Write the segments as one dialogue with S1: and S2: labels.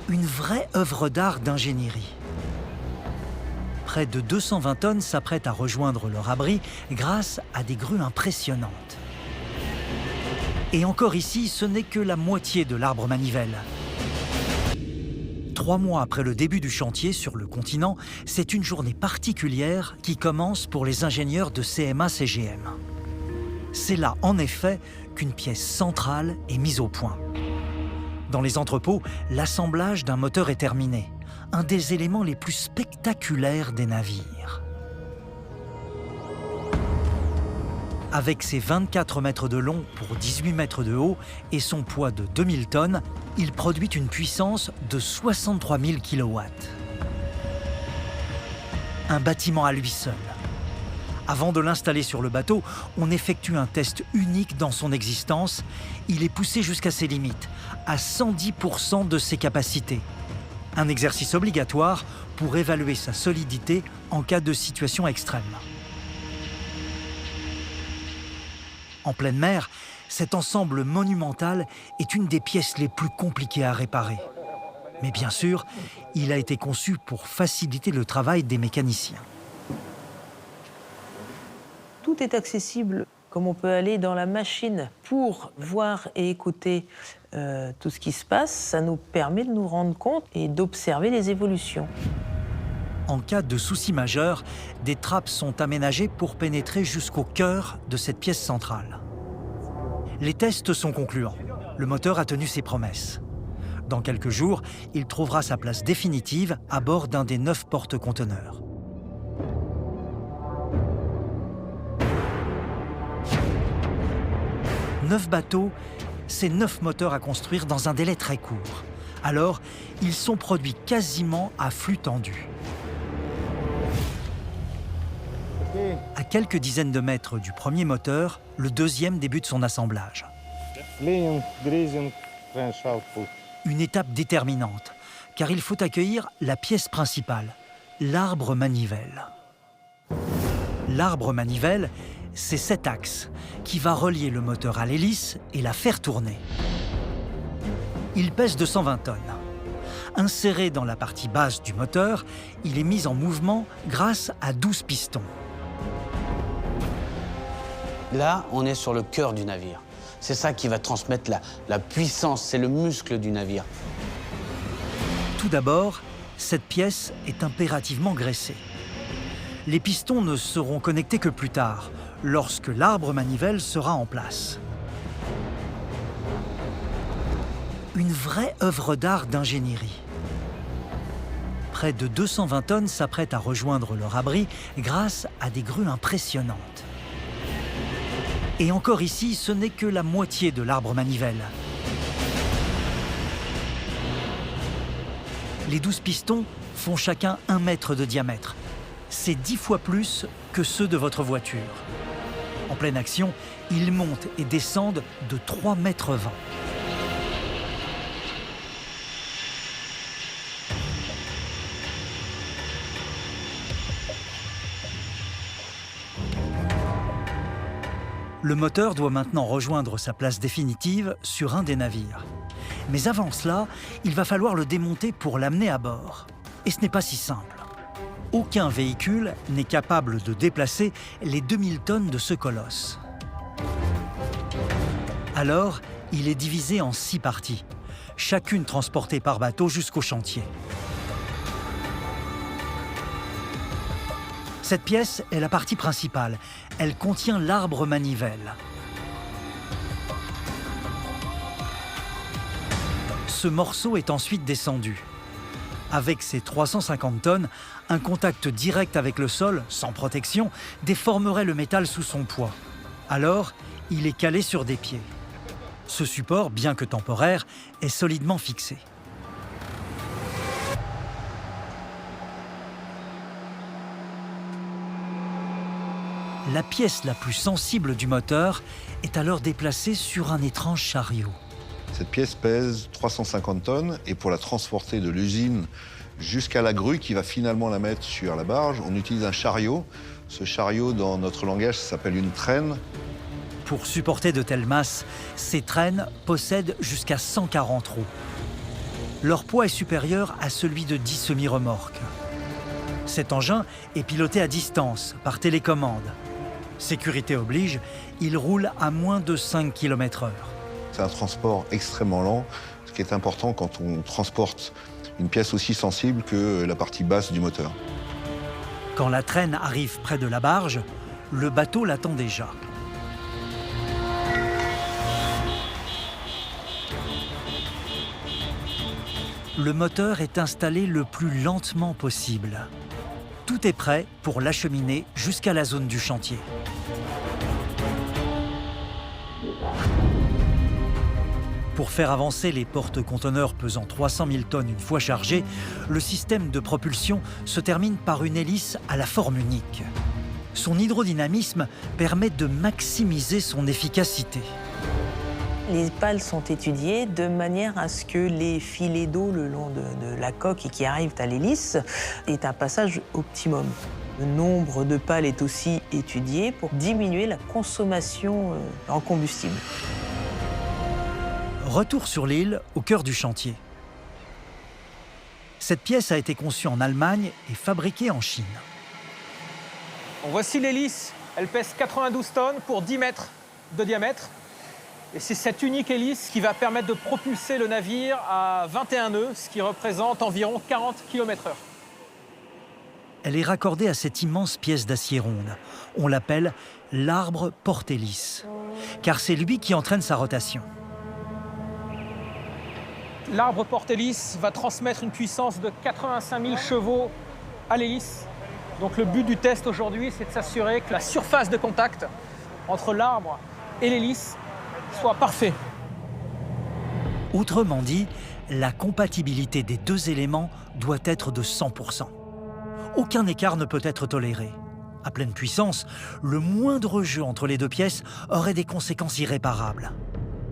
S1: Une vraie œuvre d'art d'ingénierie. Près de 220 tonnes s'apprêtent à rejoindre leur abri grâce à des grues impressionnantes. Et encore ici, ce n'est que la moitié de l'arbre manivelle. 3 mois après le début du chantier sur le continent, c'est une journée particulière qui commence pour les ingénieurs de CMA-CGM. C'est là, en effet, qu'une pièce centrale est mise au point. Dans les entrepôts, l'assemblage d'un moteur est terminé, un des éléments les plus spectaculaires des navires. Avec ses 24 mètres de long pour 18 mètres de haut et son poids de 2000 tonnes, il produit une puissance de 63 000 kW. Un bâtiment à lui seul. Avant de l'installer sur le bateau, on effectue un test unique dans son existence. Il est poussé jusqu'à ses limites, à 110% de ses capacités. Un exercice obligatoire pour évaluer sa solidité en cas de situation extrême. En pleine mer, cet ensemble monumental est une des pièces les plus compliquées à réparer. Mais bien sûr, il a été conçu pour faciliter le travail des mécaniciens.
S2: Tout est accessible, comme on peut aller dans la machine pour voir et écouter tout ce qui se passe. Ça nous permet de nous rendre compte et d'observer les évolutions.
S1: En cas de souci majeur, des trappes sont aménagées pour pénétrer jusqu'au cœur de cette pièce centrale. Les tests sont concluants. Le moteur a tenu ses promesses. Dans quelques jours, il trouvera sa place définitive à bord d'un des 9 porte-conteneurs. « 9 bateaux, c'est 9 moteurs à construire dans un délai très court. Alors, ils sont produits quasiment à flux tendu. À quelques dizaines de mètres du premier moteur, le deuxième débute son assemblage. Une étape déterminante, car il faut accueillir la pièce principale, l'arbre manivelle. L'arbre manivelle, c'est cet axe qui va relier le moteur à l'hélice et la faire tourner. Il pèse 220 tonnes. Inséré dans la partie basse du moteur, il est mis en mouvement grâce à 12 pistons.
S3: Là, on est sur le cœur du navire. C'est ça qui va transmettre la puissance, c'est le muscle du navire.
S1: Tout d'abord, cette pièce est impérativement graissée. Les pistons ne seront connectés que plus tard, lorsque l'arbre manivelle sera en place. Une vraie œuvre d'art d'ingénierie. Près de 220 tonnes s'apprêtent à rejoindre leur abri grâce à des grues impressionnantes. Et encore ici, ce n'est que la moitié de l'arbre manivelle. Les 12 pistons font chacun 1 mètre de diamètre. C'est 10 fois plus que ceux de votre voiture. En pleine action, ils montent et descendent de 3,20 mètres. Le moteur doit maintenant rejoindre sa place définitive sur un des navires. Mais avant cela, il va falloir le démonter pour l'amener à bord. Et ce n'est pas si simple. Aucun véhicule n'est capable de déplacer les 2000 tonnes de ce colosse. Alors, il est divisé en 6 parties, chacune transportée par bateau jusqu'au chantier. Cette pièce est la partie principale. Elle contient l'arbre manivelle. Ce morceau est ensuite descendu. Avec ses 350 tonnes, un contact direct avec le sol, sans protection, déformerait le métal sous son poids. Alors, il est calé sur des pieds. Ce support, bien que temporaire, est solidement fixé. La pièce la plus sensible du moteur est alors déplacée sur un étrange chariot.
S4: Cette pièce pèse 350 tonnes et pour la transporter de l'usine jusqu'à la grue qui va finalement la mettre sur la barge, on utilise un chariot. Ce chariot, dans notre langage, ça s'appelle une traîne.
S1: Pour supporter de telles masses, ces traînes possèdent jusqu'à 140 roues. Leur poids est supérieur à celui de 10 semi-remorques. Cet engin est piloté à distance, par télécommande. Sécurité oblige, il roule à moins de 5 km/h.
S4: C'est un transport extrêmement lent, ce qui est important quand on transporte une pièce aussi sensible que la partie basse du moteur.
S1: Quand la traîne arrive près de la barge, le bateau l'attend déjà. Le moteur est installé le plus lentement possible. Tout est prêt pour l'acheminer jusqu'à la zone du chantier. Pour faire avancer les porte-conteneurs pesant 300 000 tonnes une fois chargés, le système de propulsion se termine par une hélice à la forme unique. Son hydrodynamisme permet de maximiser son efficacité.
S2: Les pales sont étudiées de manière à ce que les filets d'eau le long de la coque et qui arrivent à l'hélice aient un passage optimum. Le nombre de pales est aussi étudié pour diminuer la consommation en combustible.
S1: Retour sur l'île, au cœur du chantier. Cette pièce a été conçue en Allemagne et fabriquée en Chine.
S5: Voici l'hélice. Elle pèse 92 tonnes pour 10 mètres de diamètre. Et c'est cette unique hélice qui va permettre de propulser le navire à 21 nœuds, ce qui représente environ 40 km/h.
S1: Elle est raccordée à cette immense pièce d'acier ronde. On l'appelle l'arbre porte-hélice, car c'est lui qui entraîne sa rotation.
S5: L'arbre porte-hélice va transmettre une puissance de 85 000 chevaux à l'hélice. Donc le but du test aujourd'hui, c'est de s'assurer que la surface de contact entre l'arbre et l'hélice soit parfait.
S1: Autrement dit, la compatibilité des deux éléments doit être de 100%. Aucun écart ne peut être toléré. À pleine puissance, le moindre jeu entre les deux pièces aurait des conséquences irréparables.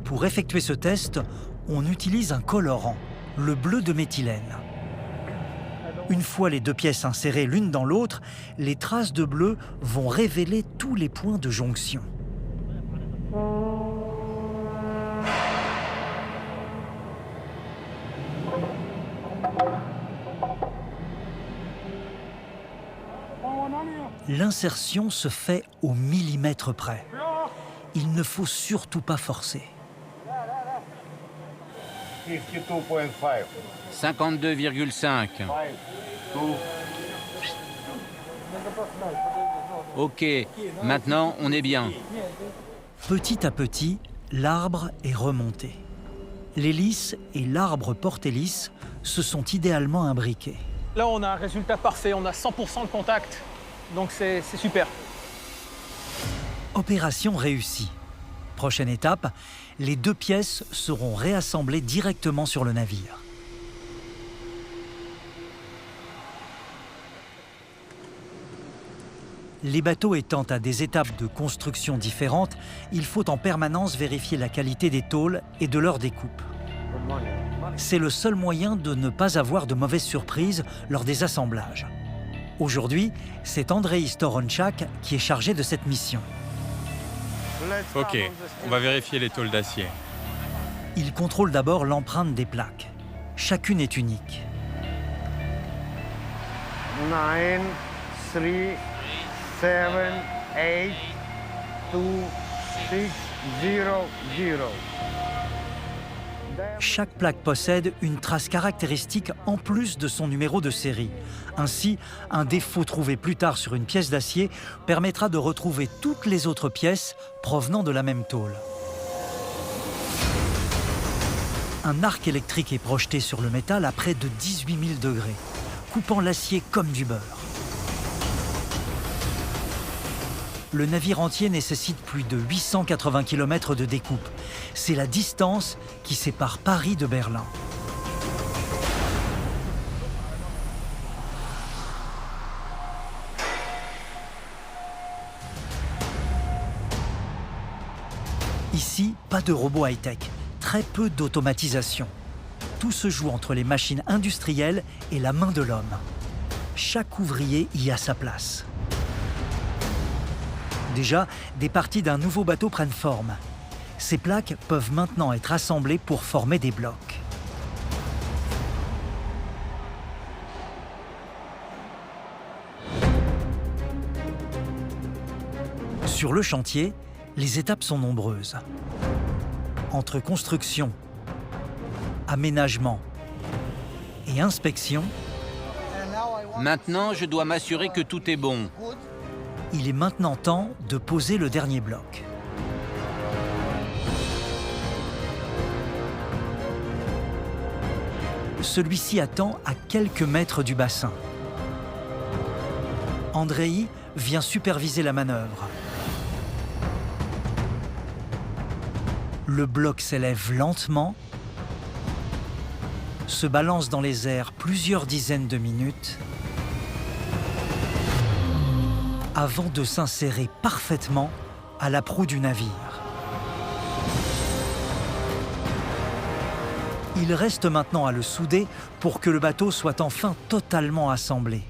S1: Pour effectuer ce test, on utilise un colorant, le bleu de méthylène. Une fois les deux pièces insérées l'une dans l'autre, les traces de bleu vont révéler tous les points de jonction. L'insertion se fait au millimètre près. Il ne faut surtout pas forcer.
S6: 52,5. Ok, maintenant on est bien.
S1: Petit à petit, l'arbre est remonté. L'hélice et l'arbre porte-hélice se sont idéalement imbriqués.
S5: Là, on a un résultat parfait, on a 100% de contact, donc c'est super.
S1: Opération réussie. Prochaine étape, les deux pièces seront réassemblées directement sur le navire. Les bateaux étant à des étapes de construction différentes, il faut en permanence vérifier la qualité des tôles et de leur découpe. C'est le seul moyen de ne pas avoir de mauvaises surprises lors des assemblages. Aujourd'hui, c'est Andrei Storonchak qui est chargé de cette mission.
S7: Ok, on va vérifier les tôles d'acier.
S1: Il contrôle d'abord l'empreinte des plaques. Chacune est unique.
S8: 9, 3, 7, 8, 2, 6, 0, 0.
S1: Chaque plaque possède une trace caractéristique en plus de son numéro de série. Ainsi, un défaut trouvé plus tard sur une pièce d'acier permettra de retrouver toutes les autres pièces provenant de la même tôle. Un arc électrique est projeté sur le métal à près de 18 000 degrés, coupant l'acier comme du beurre. Le navire entier nécessite plus de 880 km de découpe. C'est la distance qui sépare Paris de Berlin. Ici, pas de robots high-tech, très peu d'automatisation. Tout se joue entre les machines industrielles et la main de l'homme. Chaque ouvrier y a sa place. Déjà, des parties d'un nouveau bateau prennent forme. Ces plaques peuvent maintenant être assemblées pour former des blocs. Sur le chantier, les étapes sont nombreuses. Entre construction, aménagement et inspection,
S6: Maintenant, je dois m'assurer que tout est bon.
S1: il est maintenant temps de poser le dernier bloc. Celui-ci attend à quelques mètres du bassin. Andrei vient superviser la manœuvre. Le bloc s'élève lentement, se balance dans les airs plusieurs dizaines de minutes avant de s'insérer parfaitement à la proue du navire. Il reste maintenant à le souder pour que le bateau soit enfin totalement assemblé.